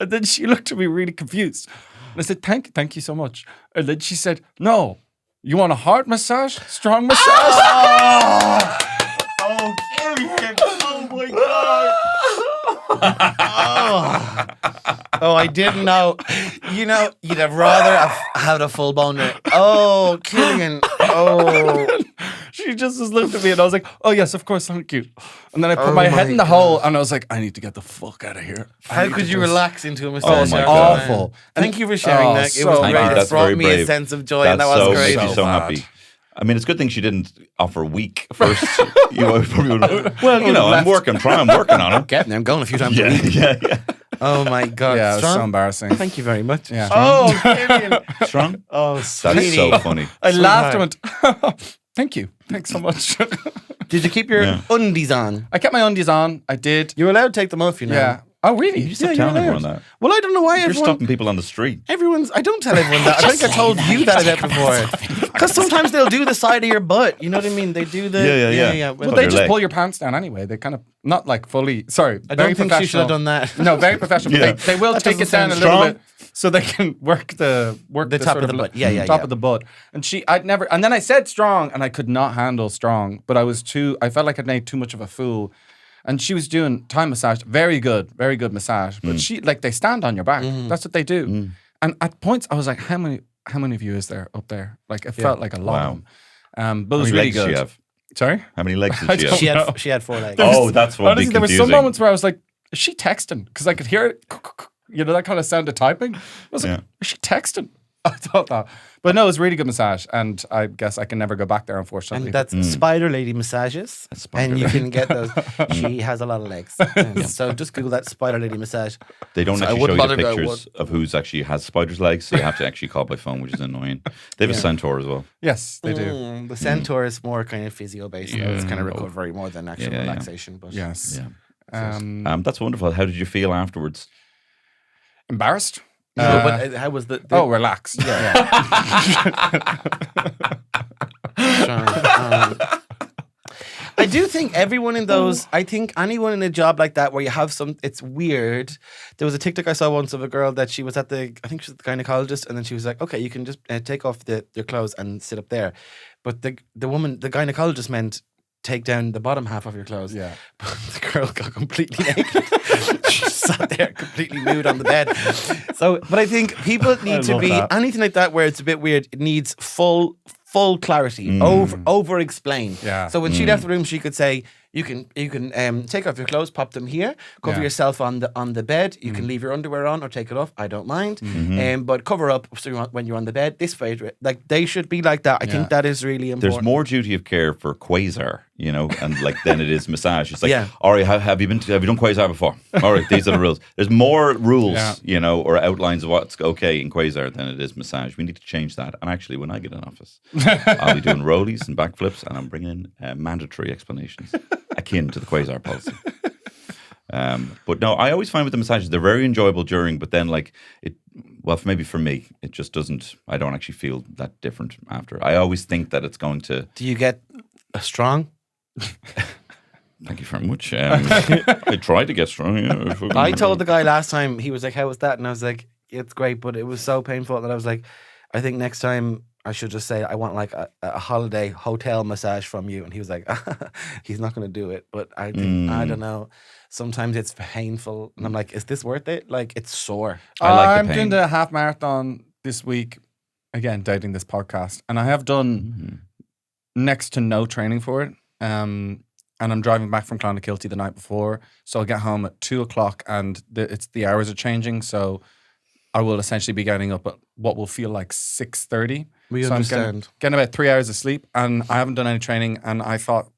And then she looked at me really confused. And I said, thank you so much. And then she said, no, you want a heart massage? Strong massage? Oh, Killian. Oh my God. Oh, I didn't know. You know, you'd have rather have had a full boner. Oh, Killian. Oh. She just looked at me and I was like, oh yes, of course, thank you. And then I put my head in the hole and I was like, I need to get the fuck out of here. How could you relax into a massage? Oh my after God. that? Awful. Thank you for sharing that. It so was Thank great. you. It That's brought very me a brave. sense of joy, and that That's was so great. makes me so bad. happy. I mean, it's a good thing she didn't offer a week first. You probably would. Well, you know, I'm working on it. Getting there. I'm going a few times a Yeah, week. yeah. Oh my God. Yeah, it was Strong? so embarrassing. Thank you very much. Yeah. Oh, Killian. Strong. Oh, That's sweetie. so funny. I laughed and went, thank you. Thanks so much. Did you keep your Yeah. undies on? I kept my undies on. I did. You're allowed to take them off, you know. Yeah. Oh, really? You stop you're telling allowed. everyone that. Well, I don't know why You're everyone. stopping people on the street. I don't tell everyone that. I think I told you that about before. Because sometimes they'll do the side of your butt. You know what I mean? They do the. Yeah. Well, Well, they your just leg. pull your pants down anyway. They kind of, not like fully, sorry. I very don't think she should have professional. done that. No, very professional. Yeah. But they will That take it doesn't down a sound little strong. bit so they can work the top sort of the butt. Yeah, top yeah. of the butt. And and then I said strong, and I could not handle strong, but I felt like I'd made too much of a fool. And she was doing Thai massage, very good massage. But they stand on your back. That's what they do. And at points, I was like, how many of you is there up there? Like, it felt like a lot of them. But it was How many really legs did good. she have? Sorry? How many legs did she have? She had 4 legs. Oh, that's what would be Honestly, there were confusing. some moments where I was like, is she texting? Because I could hear it, you know, that kind of sound of typing. I was like, is she texting? I thought that. But no, it was really good massage. And I guess I can never go back there, unfortunately. And that's Spider Lady massages. Spider and you Lady. can get those. She has a lot of legs. So just Google that Spider Lady massage. They don't So I actually show wouldn't you the bother go, pictures of who's actually has spider's legs, so you have to actually call by phone, which is annoying. They have a centaur as well. Yes, they do. The centaur is more kind of physio based. It's kind of recovery more than actual relaxation. But Yes. Yeah. That's wonderful. How did you feel afterwards? Embarrassed? but how was the relaxed. Yeah. I do think everyone in those, I think anyone in a job like that where you have it's weird. There was a TikTok I saw once of a girl that she was I think she was the gynecologist, and then she was like, okay, you can just take off your clothes and sit up there. But the gynecologist meant take down the bottom half of your clothes. Yeah. But the girl got completely naked. She sat there completely nude on the bed. So, but I think people need to be, anything like that where it's a bit weird, it needs full clarity, over explain. Yeah. So when she left the room, she could say, you can take off your clothes, pop them here, cover yourself on the bed. You can leave your underwear on or take it off. I don't mind. But cover up when you're on the bed. This way, like they should be like that. I think that is really important. There's more duty of care for quasar, you know, and than it is massage. It's like, Yeah. all right, have you done quasar before? All right, these are the rules. There's more rules, you know, or outlines of what's okay in quasar than it is massage. We need to change that. And actually, when I get in office, I'll be doing rollies and backflips, and I'm bringing mandatory explanations akin to the quasar policy. But no, I always find with the massages, they're very enjoyable during, but then maybe for me, it just doesn't, I don't actually feel that different after. I always think that it's going to... Do you get strong? Thank you very much. I tried to get strong. Yeah. I told the guy last time, he was like, how was that? And I was like, it's great, but it was so painful that I was like, I think next time I should just say I want like a holiday hotel massage from you. And he was like, he's not going to do it. But I think, I don't know. Sometimes it's painful. And I'm like, is this worth it? Like, it's sore. I like the I'm pain. doing the half marathon this week. Again, dating this podcast. And I have done next to no training for it. And I'm driving back from Clonakilty the night before. So I'll get home at 2:00 and the hours are changing. So I will essentially be getting up at what will feel like 6:30. We so understand. I'm getting about 3 hours of sleep, and I haven't done any training. And I thought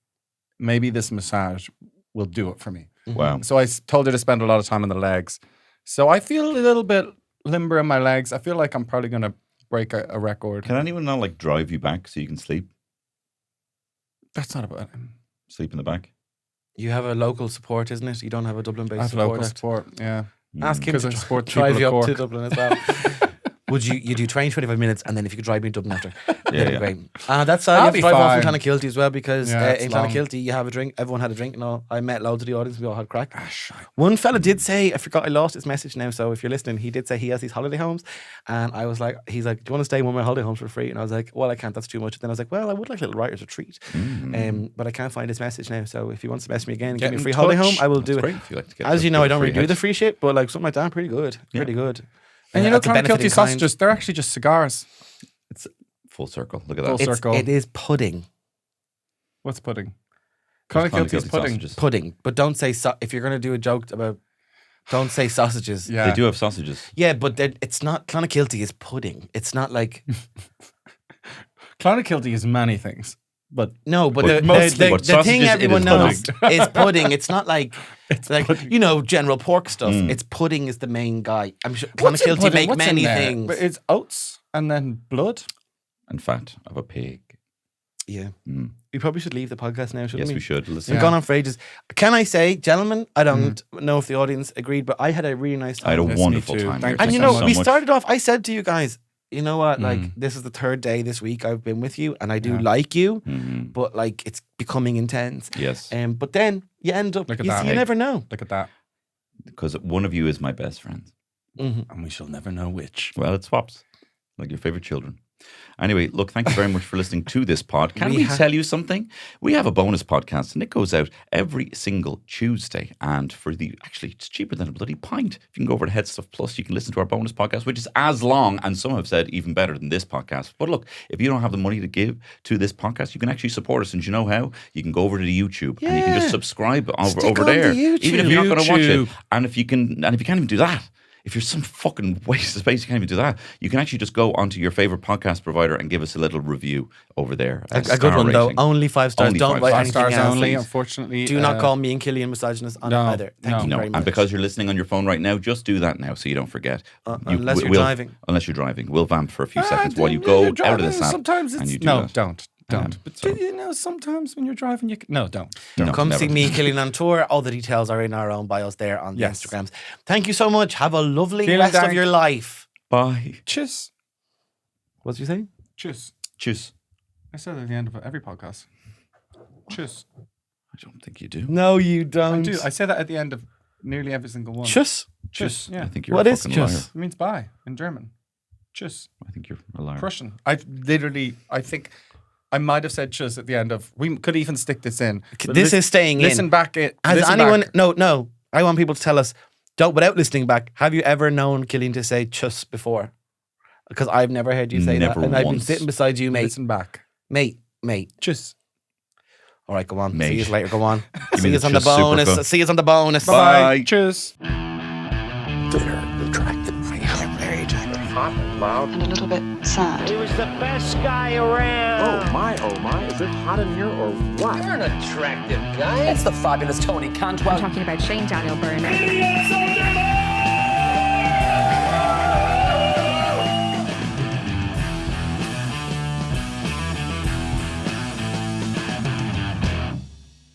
maybe this massage will do it for me. Wow. So I told her to spend a lot of time on the legs. So I feel a little bit limber in my legs. I feel like I'm probably going to break a record. Can anyone not drive you back so you can sleep? That's not about it. Sleep in the back? You have a local support, isn't it? You don't have a Dublin-based I have support. local support, yeah. Ask him Because to I support drive people you of up to Cork. Dublin as well. would you do 20, 25 minutes, and then if you could drive me to Dublin after, that'd be yeah. great. That's you I'll have be to drive off fine. from Clonakilty as well, because Yeah, it's in long. Clonakilty you have a drink. Everyone had a drink and all. I met loads of the audience. We all had crack. One fella did say, I forgot, I lost his message now. So if you're listening, he did say he has these holiday homes, and I was like, he's like, do you want to stay in one of my holiday homes for free? And I was like, well, I can't. That's too much. Then I was like, well, I would like a little writer's retreat, but I can't find his message now. So if he wants to message me again and Get give me a in free holiday touch. home, I will That's do great it. if you like to get As the- you know, I get don't free really do the house. free shit, but like something like that, pretty good. Pretty good. And you know, At the benefit Clonakilty in kind. sausages, they're actually just cigars. It's full circle. Look at Full that. circle. It is pudding. What's pudding? There's Clonakilty's Clonakilty pudding. sausages. Pudding. But don't say, if you're going to do a joke about, don't say sausages. Yeah. They do have sausages. Yeah, but it's not, Clonakilty is pudding. It's not like, Clonakilty is many things, but no, but But the mostly- but thing sausages, it everyone is knows is pudding. It's not like, pudding. you know, general pork stuff. It's pudding is the main guy. I'm sure What's in Clonakilty pudding? make What's in many there? things. But it's oats and then blood. And fat of a pig. Yeah. We probably should leave the podcast now, shouldn't Yes, we? we should. Listen. We've gone on for ages. Can I say, gentlemen, I don't know if the audience agreed, but I had a really nice time. I had a Yes, me wonderful too. time. Thank here. And you Thank know, so we much. started off, I said to you guys, you know what, like, this is the third day this week I've been with you, and I do like you, but like, it's becoming intense. Yes. But then you end up, Look at you, that. you never know. Look at that. Because one of you is my best friend. And we shall never know which. Well, it swaps. Like your favorite children. Anyway, look, thank you very much for listening to this pod. Can we tell you something? We have a bonus podcast and it goes out every single Tuesday. And actually, it's cheaper than a bloody pint. If you can go over to HeadStuff Plus, you can listen to our bonus podcast, which is as long, and some have said even better than this podcast. But look, if you don't have the money to give to this podcast, you can actually support us. And do you know how? You can go over to the YouTube and you can just subscribe over on there. the YouTube. Even if you're not going to watch it. YouTube. And if you can't even do that, if you're some fucking waste of space, you can't even do that. You can actually just go onto your favorite podcast provider and give us a little review over there. A good star one, though. rating. Only 5 stars. Only Don't 5 write stars. anything 5 stars else. only, Please. unfortunately. Do not call me and Killian misogynist on no, it either. Thank you No, very much. and because you're listening on your phone right now, just do that now so you don't forget. Unless you're we'll- driving. Unless you're driving. We'll vamp for a few seconds while you go out of this app. Sometimes it's and you do no, that. don't. But so- you know, sometimes when you're driving, you can, no, don't. No, Come never. see me, Killian, on tour. All the details are in our own bios there on the Yes. Instagrams. Thank you so much. Have a lovely Vielen rest of Dank. your life. Bye. Cheers. What did you say? Cheers. Cheers. I said at the end of every podcast. Cheers. I don't think you do. No, you I don't. do. I say that at the end of nearly every single one. Tschüss. Cheers. Yeah. I think you're What a is fucking liar. tschüss? It means bye in German. Cheers. I think you're a liar. Prussian. I think I might have said cheers at the end of. We could even stick this in. But This is staying in. Listen back. Has listen anyone? back. No. I want people to tell us. Don't without listening back. Have you ever known Killian to say "chus" before? Because I've never heard you say Never that, and I've been once. sitting beside you, mate. Listen back. Mate. Cheers. All right, go on. Mate. See you later. Go on. You See mean us on the it's just super bonus. cool? See us on the bonus. Bye. Cheers. Very attractive. Very attractive. Hot and loud. And a little bit sad. He was the best guy around. Oh my, is it hot in here or what? You're an attractive guy. It's the fabulous Tony Cantwell. I'm talking about Shane Daniel Byrne. Killian Sundermann!